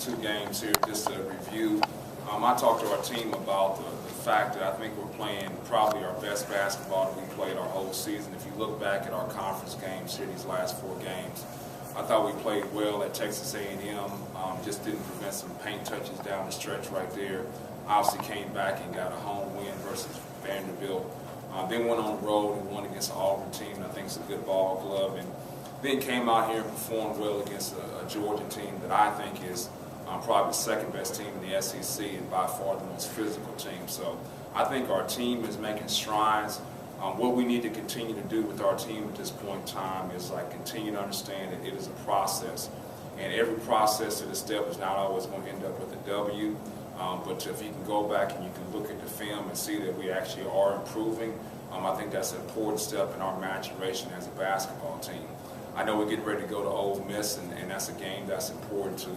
two games here just to review. I talked to our team about the fact that I think we're playing probably our best basketball that we played our whole season. If you look back at our conference games here, these last 4 games, I thought we played well at Texas A&M, just didn't prevent some paint touches down the stretch right there. Obviously came back and got a home win versus Vanderbilt. Then went on the road and won against an Auburn team that I think is a good ball club. And then came out here and performed well against a Georgia team that I think is probably the second best team in the SEC and by far the most physical team. So I think our team is making strides. What we need to continue to do with our team at this point in time is continue to understand that it is a process. And every process to the step is not always going to end up with a W. But if you can go back and you can look at the film and see that we actually are improving, I think that's an important step in our maturation as a basketball team. I know we're getting ready to go to Ole Miss, and that's a game that's important to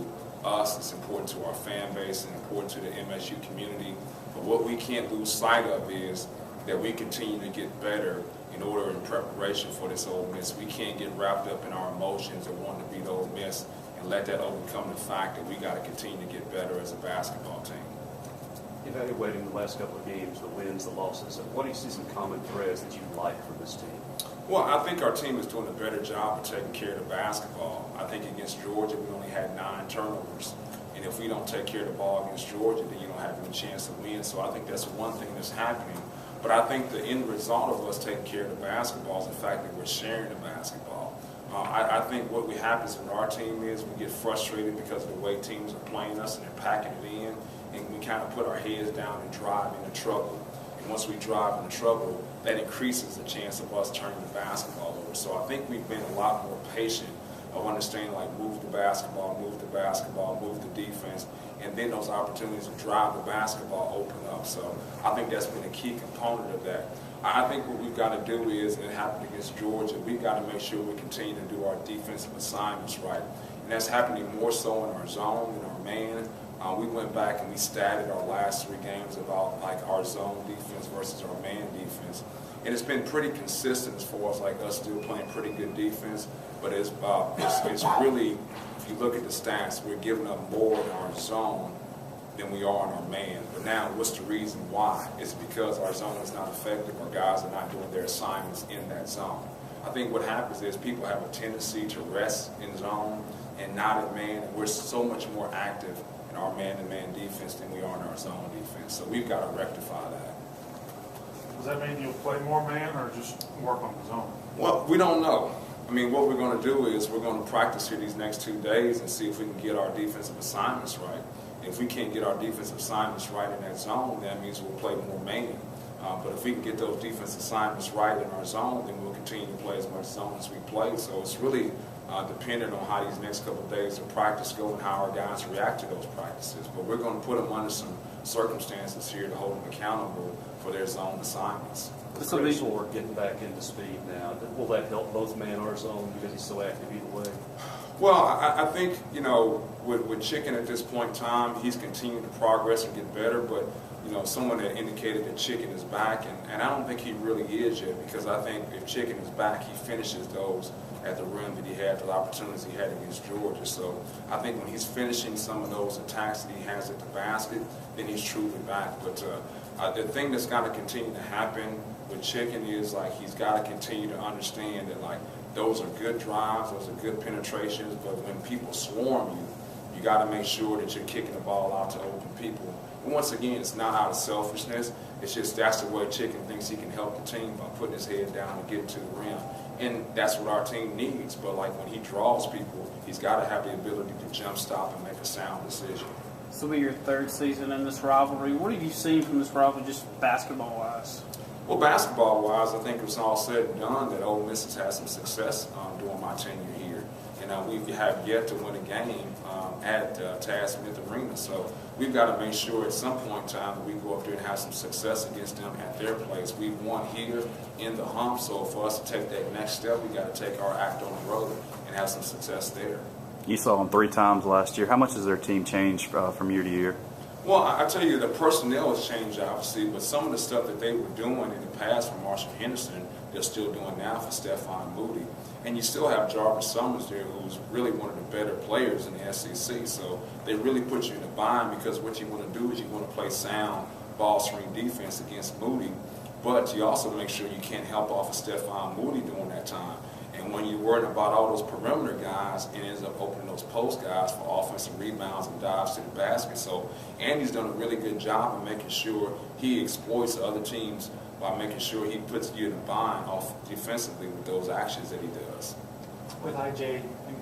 us, it's important to our fan base, and important to the MSU community. But what we can't lose sight of is that we continue to get better in order in preparation for this Ole Miss. We can't get wrapped up in our emotions and want to beat Ole Miss and let that overcome the fact that we got to continue to get better as a basketball team. Evaluating the last couple of games, the wins, the losses, what do you see some common threads that you like from this team? Well, I think our team is doing a better job of taking care of the basketball. I think against Georgia, we only had 9 turnovers. And if we don't take care of the ball against Georgia, then you don't have any chance to win. So I think that's one thing that's happening. But I think the end result of us taking care of the basketball is the fact that we're sharing the basketball. I think what happens with our team is we get frustrated because of the way teams are playing us and they're packing it in, and we kind of put our heads down and drive into trouble. And once we drive into trouble, that increases the chance of us turning the basketball over. So I think we've been a lot more patient of understanding, move the basketball, move the defense, and then those opportunities to drive the basketball open up. So I think that's been a key component of that. I think what we've got to do is, and it happened against Georgia, we've got to make sure we continue to do our defensive assignments right. And that's happening more so in our zone than our man. We went back and we statted our last 3 games about our zone defense versus our man defense. And it's been pretty consistent as far as us still playing pretty good defense. But it's really, if you look at the stats, we're giving up more in our zone than we are in our man. But now, what's the reason why? It's because our zone is not effective. Our guys are not doing their assignments in that zone. I think what happens is people have a tendency to rest in zone and not in man. And we're so much more active in our man-to-man defense than we are in our zone defense. So we've got to rectify that. Does that mean you'll play more man or just work on the zone? Well, we don't know. I mean, what we're going to do is we're going to practice here these next 2 days and see if we can get our defensive assignments right. If we can't get our defensive assignments right in that zone, that means we'll play more man. But if we can get those defensive assignments right in our zone, then we'll continue to play as much zone as we play. So it's really dependent on how these next couple of days of practice go and how our guys react to those practices. But we're going to put them under some circumstances here to hold them accountable for their zone assignments. So people are getting back into speed now. Will that help both man or zone because he's so active either way? Well, I think, with Chicken at this point in time, he's continuing to progress and get better, but, someone had indicated that Chicken is back, and I don't think he really is yet, because I think if Chicken is back, he finishes those at the rim that he had, the opportunities he had against Georgia. So I think when he's finishing some of those attacks that he has at the basket, then he's truly back. But the thing that's got to continue to happen with Chicken is he's got to continue to understand that those are good drives, those are good penetrations, but when people swarm you, you got to make sure that you're kicking the ball out to open people. And once again, it's not out of selfishness. It's just that's the way Chicken thinks he can help the team by putting his head down and getting to the rim. And that's what our team needs. But when he draws people, he's got to have the ability to jump stop and make a sound decision. This will be your 3rd season in this rivalry. What have you seen from this rivalry, just basketball-wise? Well, basketball-wise, I think it's all said and done that Ole Miss has had some success during my tenure here. And we have yet to win a game at Tad Smith Arena. So we've got to make sure at some point in time that we go up there and have some success against them at their place. We've won here in the hump, so for us to take that next step, we've got to take our act on the road and have some success there. You saw them 3 times last year. How much has their team changed from year to year? Well, I tell you, the personnel has changed, obviously, but some of the stuff that they were doing in the past for Marshall Henderson, they're still doing now for Stephon Moody. And you still have Jarvis Summers there, who's really one of the better players in the SEC. So they really put you in a bind, because what you want to do is you want to play sound ball screen defense against Moody, but you also make sure you can't help off of Stephon Moody during that time. And when you're worried about all those perimeter guys, it ends up opening those post guys for offensive rebounds and dives to the basket. So Andy's done a really good job of making sure he exploits other teams by making sure he puts you in a bind off defensively with those actions that he does. With IJ and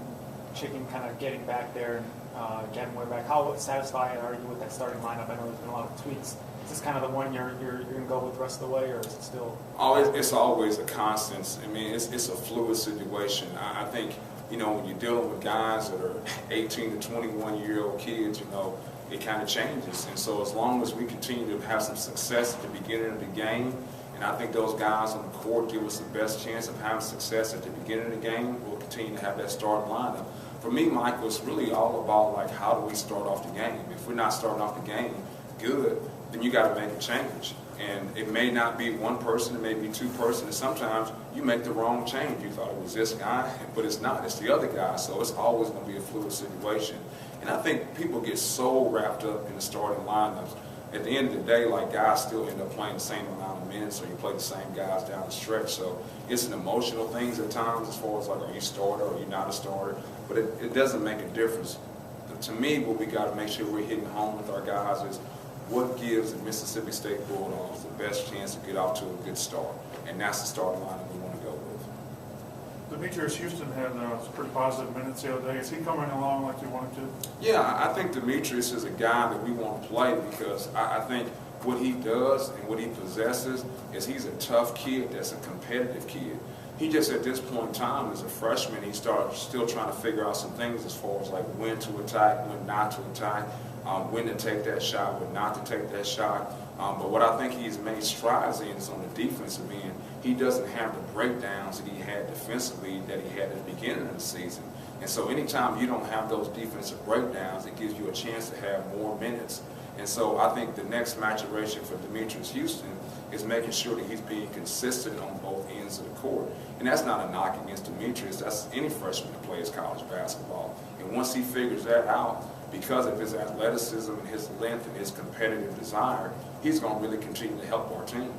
Chicken kind of getting back there and getting way back, how satisfied are you with that starting lineup? I know there's been a lot of tweaks. Is this kind of the one you're going to go with the rest of the way, or is it still? Oh, it's always a constant. I mean, it's a fluid situation. I think, you know, when you're dealing with guys that are 18 to 21-year-old kids, you know, it kind of changes. And so as long as we continue to have some success at the beginning of the game, and I think those guys on the court give us the best chance of having success at the beginning of the game, we'll continue to have that starting lineup. For me, Michael, it's really all about, like, how do we start off the game? If we're not starting off the game good, then you got to make a change. And it may not be one person, it may be two persons, and sometimes you make the wrong change. You thought it was this guy, but it's not. It's the other guy, so it's always going to be a fluid situation. And I think people get so wrapped up in the starting lineups. At the end of the day, like, guys still end up playing the same amount of minutes, or you play the same guys down the stretch. So it's an emotional thing at times, as far as, like, are you a starter or are you not a starter? But it doesn't make a difference. To me, what we got to make sure we're hitting home with our guys is what gives the Mississippi State Bulldogs the best chance to get off to a good start. And that's the starting lineup we want to go with. Demetrius Houston had some pretty positive minutes the other day. Is he coming along like you wanted to? Yeah, I think Demetrius is a guy that we want to play, because I think what he does and what he possesses is he's a tough kid that's a competitive kid. He just, at this point in time, as a freshman, he started still trying to figure out some things as far as, like, when to attack, when not to attack, when to take that shot, when not to take that shot. But what I think he's made strides in is on the defensive end. He doesn't have the breakdowns that he had defensively that he had at the beginning of the season. And so anytime you don't have those defensive breakdowns, it gives you a chance to have more minutes. And so I think the next maturation for Demetrius Houston is making sure that he's being consistent on both ends of the court. And that's not a knock against Demetrius. That's any freshman that plays college basketball. And once he figures that out, because of his athleticism and his length and his competitive desire, he's going to really continue to help our team.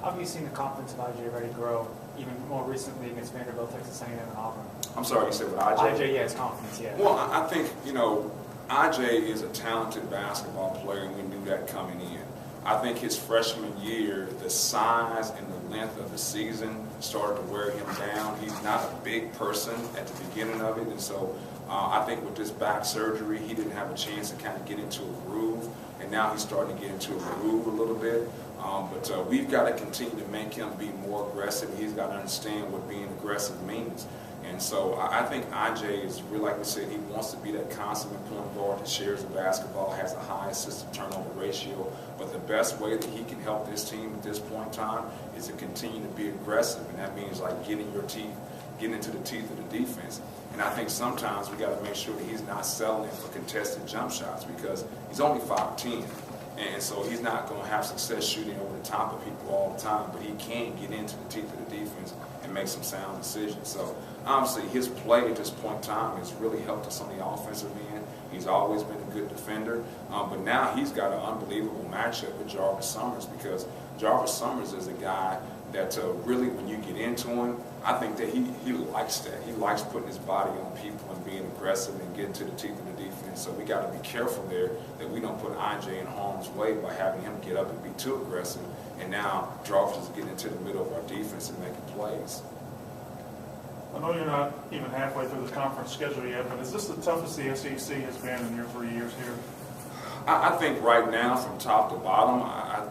How have you seen the confidence of IJ already grow, even more recently against Vanderbilt, Texas A&M, and Auburn? I'm sorry, you said with IJ? IJ, yeah, his confidence, yeah. Well, I think, you know, IJ is a talented basketball player, and we knew that coming in. I think his freshman year, the size and the length of the season started to wear him down. He's not a big person at the beginning of it, and so I think with this back surgery, he didn't have a chance to kind of get into a groove, and now he's starting to get into a groove a little bit. But we've got to continue to make him be more aggressive. He's got to understand what being aggressive means. And so I think IJ is really, like we said, he wants to be that consummate point guard that shares the basketball, has a high assist to turnover ratio. But the best way that he can help this team at this point in time is to continue to be aggressive. And that means, like, getting into the teeth of the defense. And I think sometimes we got to make sure that he's not settling for contested jump shots, because he's only 5'10". And so he's not going to have success shooting over the top of people all the time, but he can get into the teeth of the defense and make some sound decisions. So obviously his play at this point in time has really helped us on the offensive end. He's always been a good defender, but now he's got an unbelievable matchup with Jarvis Summers, because Jarvis Summers is a guy that really, when you get into him, I think that he likes that. He likes putting his body on people and being aggressive and getting to the teeth of the defense. So we got to be careful there that we don't put IJ in harm's way by having him get up and be too aggressive. And now Jarvis is getting into the middle of our defense and making plays. I know you're not even halfway through the conference schedule yet, but is this the toughest the SEC has been in your 3 years here? I think right now, from top to bottom,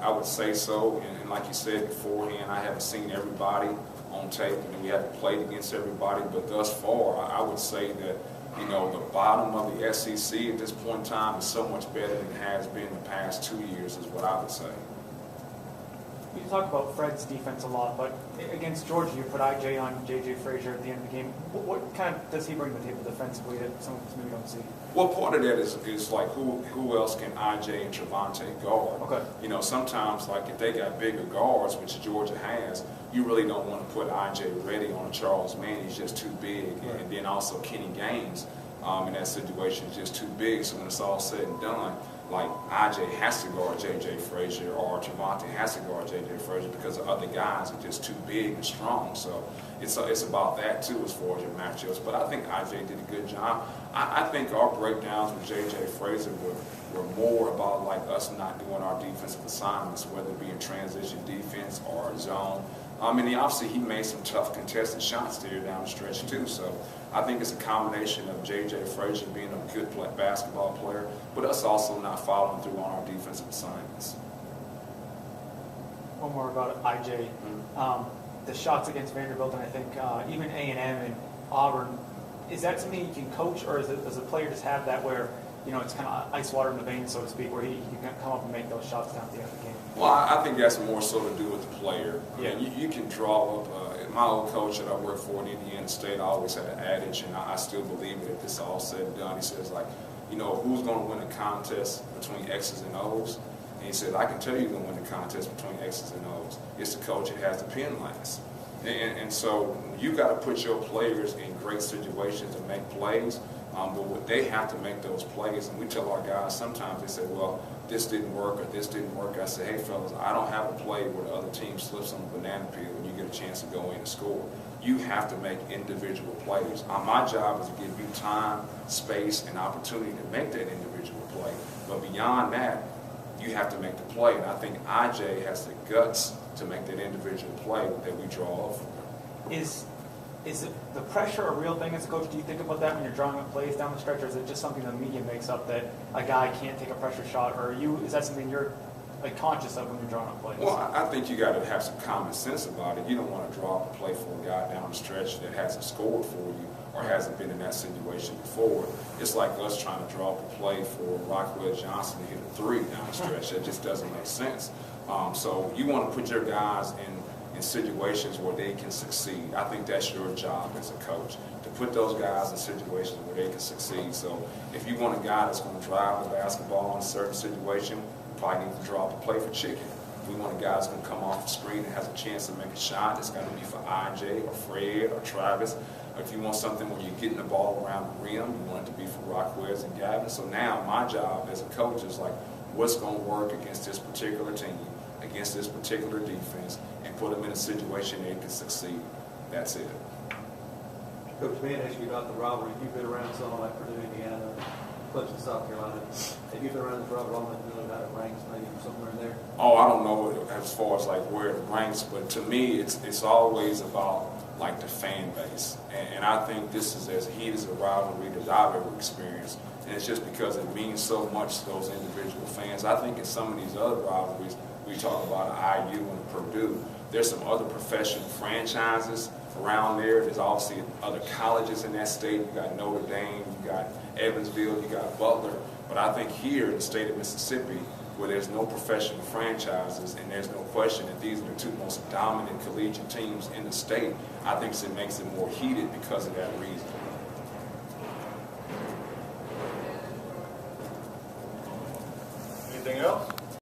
I would say so. And like you said beforehand, I haven't seen everybody on tape, and we haven't played against everybody. But thus far, I would say that, you know, the bottom of the SEC at this point in time is so much better than it has been the past 2 years, is what I would say. You talk about Fred's defense a lot, but against Georgia, you put IJ on J.J. Frazier at the end of the game. What kind of does he bring to the table defensively that some of us maybe don't see? Well, part of that is like who else can IJ and Trevante guard? Okay. You know, sometimes like if they got bigger guards, which Georgia has, you really don't want to put IJ Reddy on Charles Mann. He's just too big. Right. And then also Kenny Gaines in that situation is just too big. So when it's all said and done, like IJ has to guard J.J. Frazier or Trevante has to guard J.J. Frazier because the other guys are just too big and strong. So it's about that too as far as your matchups. But I think IJ did a good job. I think our breakdowns with J.J. Frazier were more about like us not doing our defensive assignments, whether it be in transition defense or zone. And obviously he made some tough contested shots there down the stretch too. So I think it's a combination of J.J. Frazier being a good basketball player, but us also not following through on our defensive assignments. One more about IJ. The shots against Vanderbilt, and I think even A&M and Auburn, is that something you can coach, or does a player just have that where, you know, it's kind of ice water in the veins, so to speak, where he can come up and make those shots down at the end of the game? Well, I think that's more so to do with the player. Yeah. I mean, you can draw up. My old coach that I worked for in Indiana State always had an adage, and I still believe it if it's all said and done. He says, like, you know, who's going to win a contest between X's and O's? And he said, I can tell you who's going to win the contest between X's and O's. It's the coach that has the pen last. And so you got to put your players in great situations and make plays. But they have to make those plays. And we tell our guys sometimes, they say, well, this didn't work or this didn't work. I say, hey, fellas, I don't have a play where the other team slips on a banana peel and you get a chance to go in and score. You have to make individual plays. My job is to give you time, space, and opportunity to make that individual play. But beyond that, you have to make the play. And I think IJ has the guts to make that individual play that we draw up for. Is the pressure a real thing as a coach? Do you think about that when you're drawing up plays down the stretch, or is it just something the media makes up that a guy can't take a pressure shot, or is that something you're like conscious of when you're drawing up plays? Well, I think you got to have some common sense about it. You don't want to draw up a play for a guy down the stretch that hasn't scored for you or hasn't been in that situation before. It's like us trying to draw up a play for Rockwell Johnson to hit a three down the stretch. That just doesn't make sense. So you want to put your guys in situations where they can succeed. I think that's your job as a coach, to put those guys in situations where they can succeed. So if you want a guy that's going to drive the basketball in a certain situation, you probably need to draw up a play for chicken. If we want a guy that's going to come off the screen and has a chance to make a shot, it's going to be for IJ or Fred or Travis. Or if you want something where you're getting the ball around the rim, you want it to be for Rockwell and Gavin. So now my job as a coach is like, what's going to work against this particular team, against this particular defense, and put them in a situation they can succeed. That's it. Coach, may I ask you about the rivalry? You've been around some like Purdue, Indiana, Clemson, South Carolina. Have you been around this rivalry long enough to know about it ranks, maybe somewhere in there? Oh, I don't know as far as like where it ranks, but to me, it's always about like the fan base, and I think this is as heated as a rivalry that I've ever experienced, and it's just because it means so much to those individual fans. I think in some of these other rivalries, we talk about IU and Purdue. There's some other professional franchises around there. There's obviously other colleges in that state. You got Notre Dame, you got Evansville, you got Butler. But I think here in the state of Mississippi, where there's no professional franchises and there's no question that these are the two most dominant collegiate teams in the state, I think it makes it more heated because of that reason. Anything else?